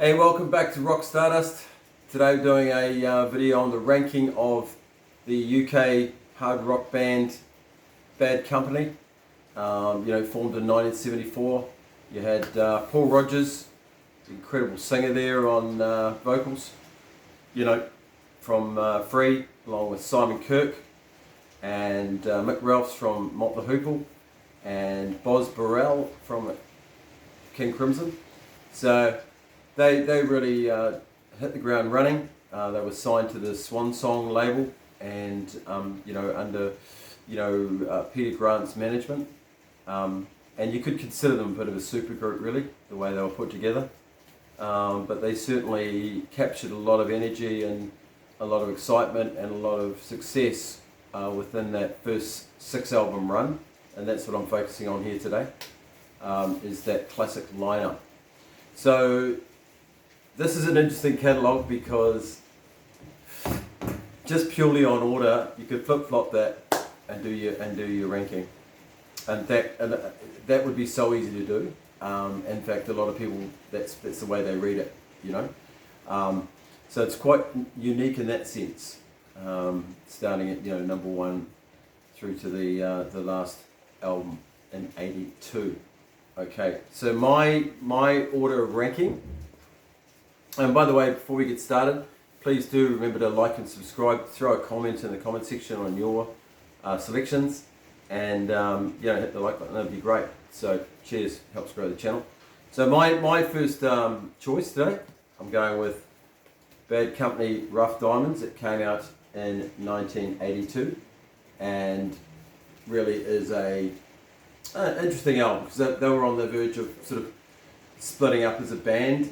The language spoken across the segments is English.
Hey, welcome back to Rock Stardust. Today we're doing a video on the ranking of the UK hard rock band Bad Company. Formed in 1974. You had Paul Rodgers, incredible singer there on vocals, from Free, along with Simon Kirke, and Mick Ralphs from Motley Hoople, and Borell from King Crimson. So they really hit the ground running. They were signed to the Swan Song label, and under Peter Grant's management. And you could consider them a bit of a super group, really, the way they were put together. But they certainly captured a lot of energy and a lot of excitement and a lot of success within that first 6-album run. And that's what I'm focusing on here today, is that classic lineup. So this is an interesting catalogue because just purely on order, you could flip-flop that and do your ranking, and that would be so easy to do. In fact, a lot of people, that's the way they read it, So it's quite unique in that sense, starting at number one through to the last album in '82. Okay, so my order of ranking. And by the way, before we get started, please do remember to like and subscribe. Throw a comment in the comment section on your selections, and hit the like button. That'd be great. So cheers, helps grow the channel. So my first choice today, I'm going with Bad Company, Rough Diamonds. It came out in 1982, and really is a interesting album because they were on the verge of sort of splitting up as a band,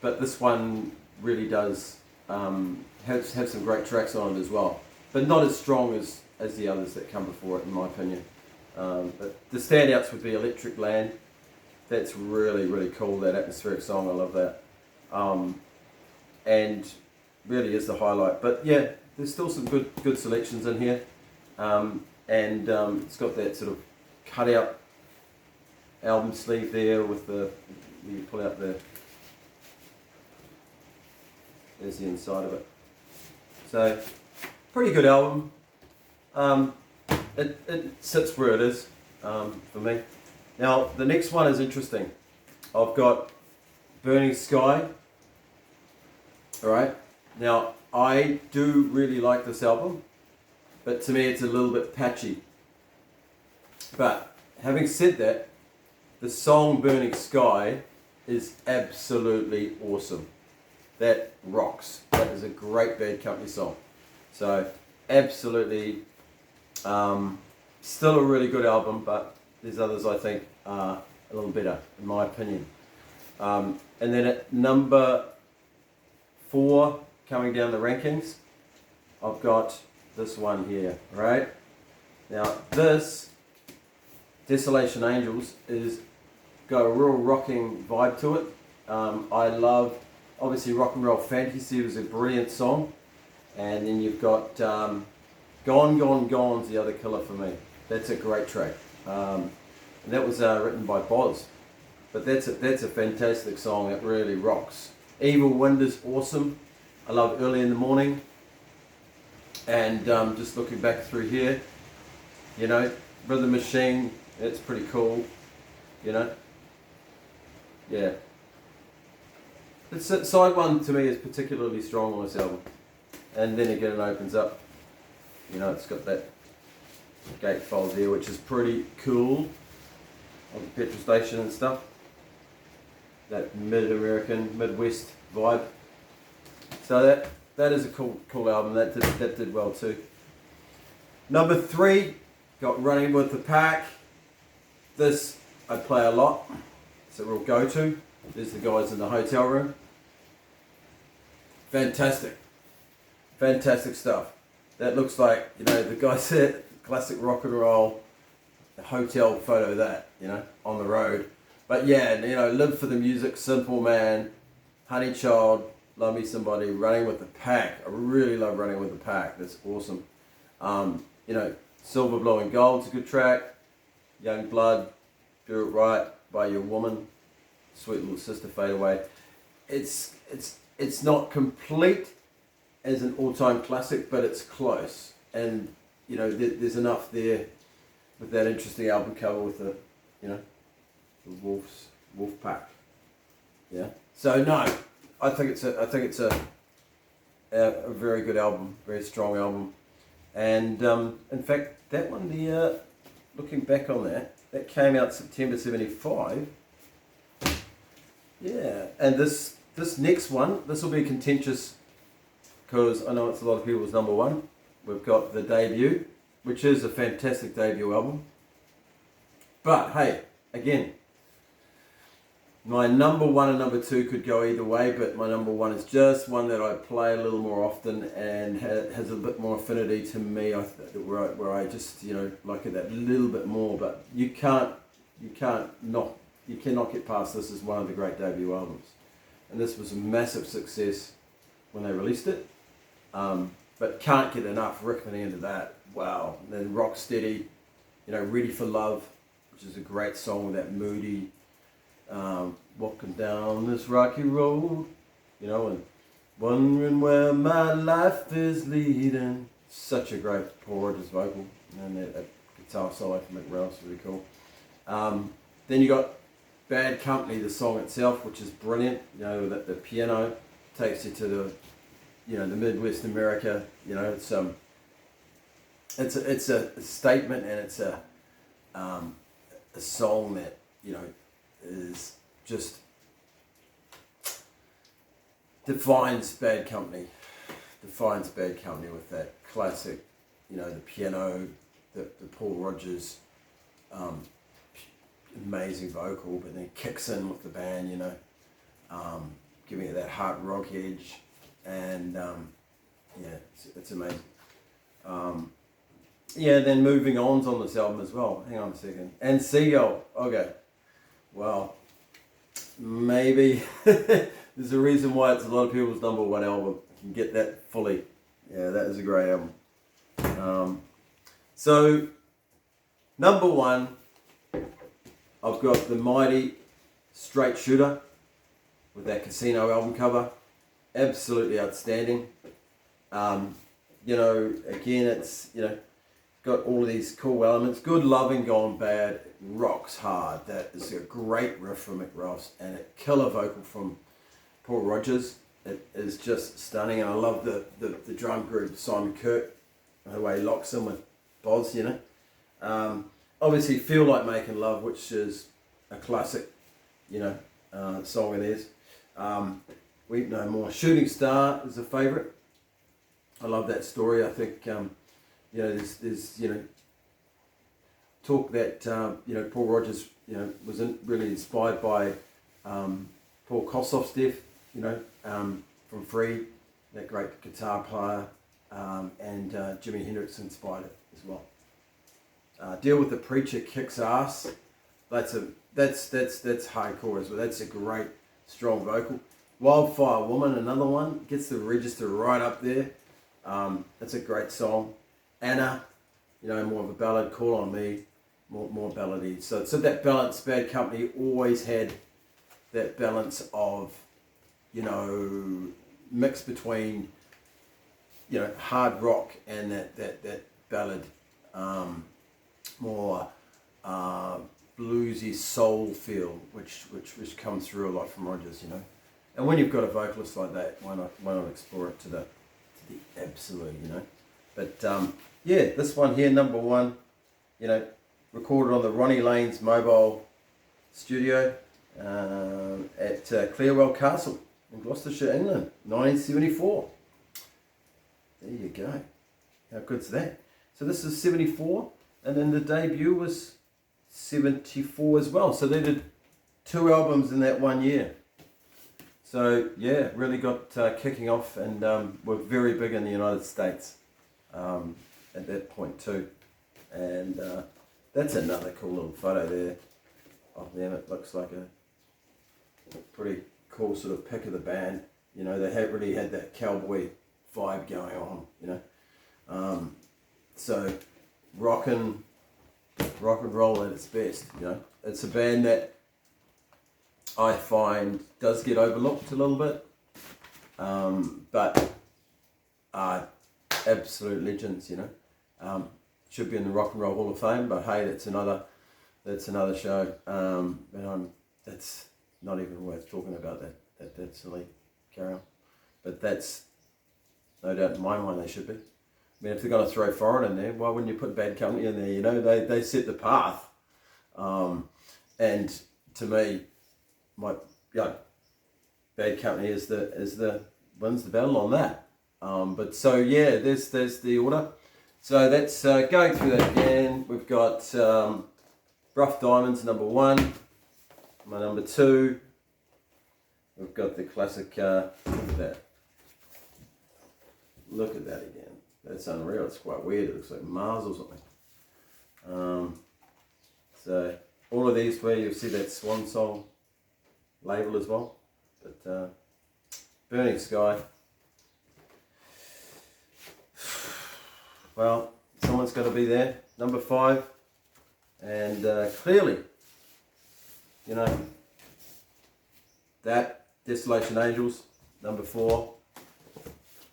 but this one really does have some great tracks on it as well, but not as strong as the others that come before it, in my opinion. But the standouts would be Electric Land. That's really, really cool, that atmospheric song. I love that. And really is the highlight. But yeah, there's still some good selections in here. It's got that sort of cut-out album sleeve there with you pull out there's the inside of it. So, pretty good album. It sits where it is for me. Now, the next one is interesting. I've got Burning Sky. Alright, now I do really like this album, but to me it's a little bit patchy. But having said that, the song Burning Sky is absolutely awesome. That rocks. That is a great Bad Company song. So absolutely, still a really good album, but there's others I think are a little better, in my opinion. And then at number 4, coming down the rankings, I've got this one here, right? Now this, Desolation Angels, is got a real rocking vibe to it. I love, obviously, Rock and Roll Fantasy was a brilliant song, and then you've got Gone, Gone, Gone's the other killer for me. That's a great track, and that was written by Boz. But that's a fantastic song. It really rocks. Evil Wind is awesome. I love Early in the Morning, and just looking back through here, Rhythm Machine. It's pretty cool, Yeah. Side 1 to me is particularly strong on this album. And then again it opens up. It's got that gatefold there, which is pretty cool. On the petrol station and stuff. That mid-American, Midwest vibe. So that is a cool album. That did well too. Number 3, got Running with the Pack. This I play a lot. It's a real go-to. There's the guys in the hotel room. Fantastic stuff. That looks like, the guy said, classic rock and roll hotel photo, that, on the road. But yeah, Live for the Music, Simple Man, Honey Child, Love Me Somebody, Running with the Pack. I really love Running with the Pack. That's awesome. Silver Blowing Gold's a good track. Young Blood, Do It Right by Your Woman. Sweet Little Sister, Fade Away. it's not complete as an all-time classic, but it's close. And you know, there's enough there with that interesting album cover with the, you know, the wolf pack. Yeah. So no, I think it's a very good album, very strong album, and in fact that one, looking back on that came out September '75. Yeah, and this next one, this will be contentious because I know it's a lot of people's number one. We've got the debut, which is a fantastic debut album. But hey, again, my number one and number two could go either way, but my number one is just one that I play a little more often and has a bit more affinity to me. Where I just, you know, like it that little bit more. But you cannot get past this as one of the great debut albums. And this was a massive success when they released it. But can't get enough. Rick at the end of that. Wow. And then Rocksteady, you know, Ready for Love, which is a great song with that moody, walking down this rocky road, you know, and wondering where my life is leading. Such a great Paul Rodgers vocal. And that guitar solo from Mick is really cool. Then you got Bad Company, the song itself, which is brilliant. You know, that the piano takes you to the, you know, the Midwest America. You know, it's a statement, and it's a song that, you know, is just defines Bad Company with that classic, you know, the piano, the Paul Rodgers, amazing vocal, but then kicks in with the band, you know, giving it that hard rock edge, and yeah, it's amazing. Yeah, then Moving On's on this album as well. Hang on a second. And Seagull. Okay. Well, maybe there's a reason why it's a lot of people's number one album. I can get that fully. Yeah, that is a great album. So, number one, I've got the mighty Straight Shooter with that Casino album cover. Absolutely outstanding. You know, again, it's, you know, got all of these cool elements. Good Loving Gone Bad rocks hard. That is a great riff from Mick Ross and a killer vocal from Paul Rodgers. It is just stunning, and I love the drum group, Simon Kirke, the way he locks in with Boz, you know. Obviously, Feel Like Making Love, which is a classic, you know, song it is. Weep No More. Shooting Star is a favourite. I love that story. I think, you know, there's you know, talk that, you know, Paul Rodgers, you know, was really inspired by Paul Kossoff's death, you know, from Free, that great guitar player, and Jimi Hendrix inspired it as well. Deal with the Preacher kicks ass. That's hardcore as well. That's a great, strong vocal. Wildfire Woman, another one, gets the register right up there. That's a great song. Anna, you know, more of a ballad. Call on Me, more ballady. So that balance, Bad Company always had that balance of, you know, mix between, you know, hard rock and that ballad, more bluesy soul feel, which comes through a lot from Rodgers, you know. And when you've got a vocalist like that, why not explore it to the absolute, you know. But yeah, this one here, number one, you know, recorded on the Ronnie Lane's mobile studio at Clearwell Castle in Gloucestershire, England, 1974. There you go. How good's that? So this is 74, and then the debut was 74 as well. So they did 2 albums in that 1 year. So yeah, really got kicking off, and were very big in the United States at that point too. And that's another cool little photo there of them. It looks like a pretty cool sort of pick of the band. You know, they really had that cowboy vibe going on, you know. So rock and roll at its best, you know. It's a band that I find does get overlooked a little bit, but are absolute legends, you know. Should be in the Rock and Roll Hall of Fame, but hey, that's another show. That's not even worth talking about. That silly carry on, but that's no doubt in my mind they should be. I mean, if they're going to throw foreign in there, why wouldn't you put Bad Company in there? You know, they set the path, and to me, Bad Company is the wins the battle on that. But so yeah, there's the order. So that's going through that again. We've got Rough Diamonds number 1. My number 2. We've got the classic. Look at that. Look at that again. That's unreal. It's quite weird. It looks like Mars or something. So all of these where you'll see that Swan Song label as well. But Burning Sky. Well, someone's got to be there. Number 5. And clearly, you know, that Desolation Angels, number 4.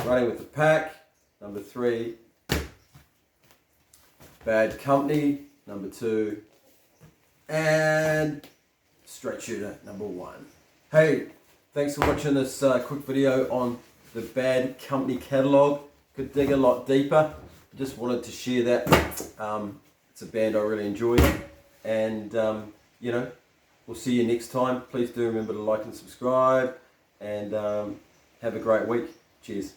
Running with the Pack, number 3. Bad Company, number 2. And Straight Shooter, number 1. Hey, thanks for watching this quick video on the Bad Company catalogue. Could dig a lot deeper. Just wanted to share that. It's a band I really enjoy. And, you know, we'll see you next time. Please do remember to like and subscribe. And have a great week. Cheers.